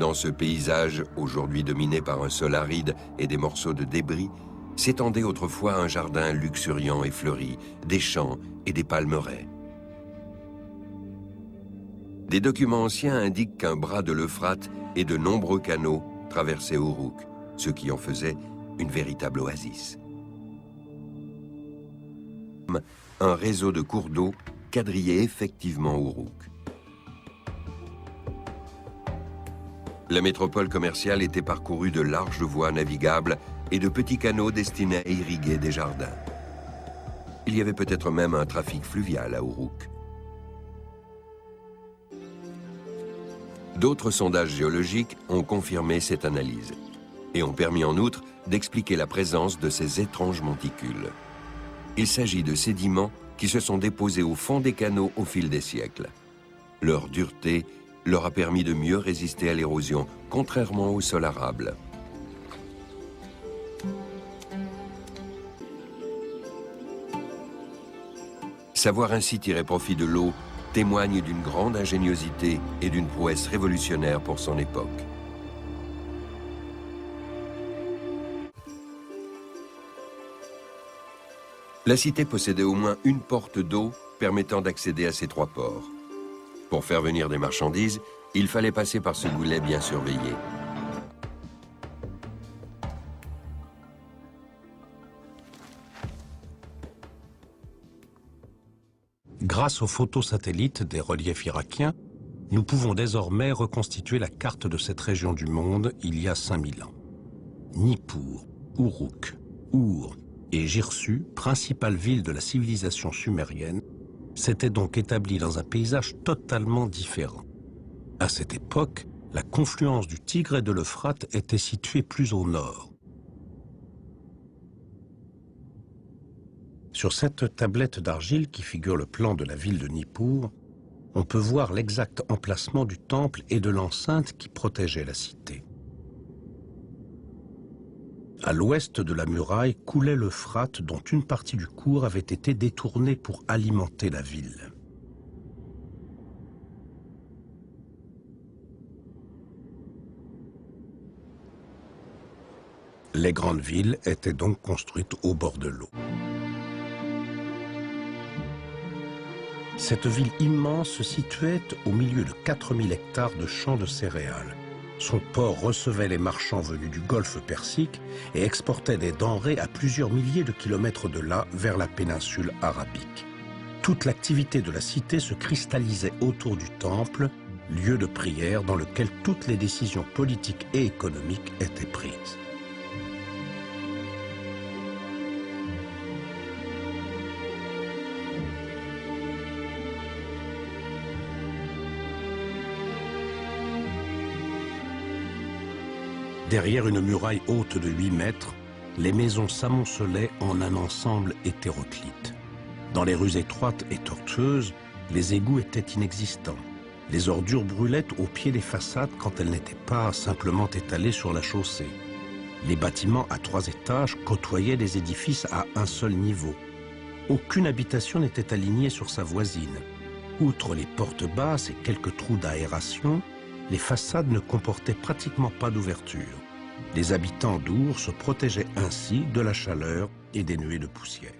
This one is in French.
Dans ce paysage, aujourd'hui dominé par un sol aride et des morceaux de débris, s'étendait autrefois un jardin luxuriant et fleuri, des champs et des palmeraies. Des documents anciens indiquent qu'un bras de l'Euphrate et de nombreux canaux traversaient Uruk, ce qui en faisait une véritable oasis. Un réseau de cours d'eau quadrillait effectivement Uruk. La métropole commerciale était parcourue de larges voies navigables et de petits canaux destinés à irriguer des jardins. Il y avait peut-être même un trafic fluvial à Uruk. D'autres sondages géologiques ont confirmé cette analyse et ont permis en outre d'expliquer la présence de ces étranges monticules. Il s'agit de sédiments qui se sont déposés au fond des canaux au fil des siècles. Leur dureté leur a permis de mieux résister à l'érosion, contrairement au sol arable. Savoir ainsi tirer profit de l'eau témoigne d'une grande ingéniosité et d'une prouesse révolutionnaire pour son époque. La cité possédait au moins une porte d'eau permettant d'accéder à ces trois ports. Pour faire venir des marchandises, il fallait passer par ce goulet bien surveillé. Grâce aux photos satellites des reliefs irakiens, nous pouvons désormais reconstituer la carte de cette région du monde il y a 5000 ans. Nippur, Uruk, Ur et Girsu, principales villes de la civilisation sumérienne, s'étaient donc établies dans un paysage totalement différent. À cette époque, la confluence du Tigre et de l'Euphrate était située plus au nord. Sur cette tablette d'argile qui figure le plan de la ville de Nippur, on peut voir l'exact emplacement du temple et de l'enceinte qui protégeait la cité. À l'ouest de la muraille coulait l'Euphrate dont une partie du cours avait été détournée pour alimenter la ville. Les grandes villes étaient donc construites au bord de l'eau. Cette ville immense se situait au milieu de 4000 hectares de champs de céréales. Son port recevait les marchands venus du golfe Persique et exportait des denrées à plusieurs milliers de kilomètres de là vers la péninsule arabique. Toute l'activité de la cité se cristallisait autour du temple, lieu de prière dans lequel toutes les décisions politiques et économiques étaient prises. Derrière une muraille haute de 8 mètres, les maisons s'amoncelaient en un ensemble hétéroclite. Dans les rues étroites et tortueuses, les égouts étaient inexistants. Les ordures brûlaient au pied des façades quand elles n'étaient pas simplement étalées sur la chaussée. Les bâtiments à 3 étages côtoyaient les édifices à un seul niveau. Aucune habitation n'était alignée sur sa voisine. Outre les portes basses et quelques trous d'aération, les façades ne comportaient pratiquement pas d'ouverture. Les habitants d'Ur se protégeaient ainsi de la chaleur et des nuées de poussière.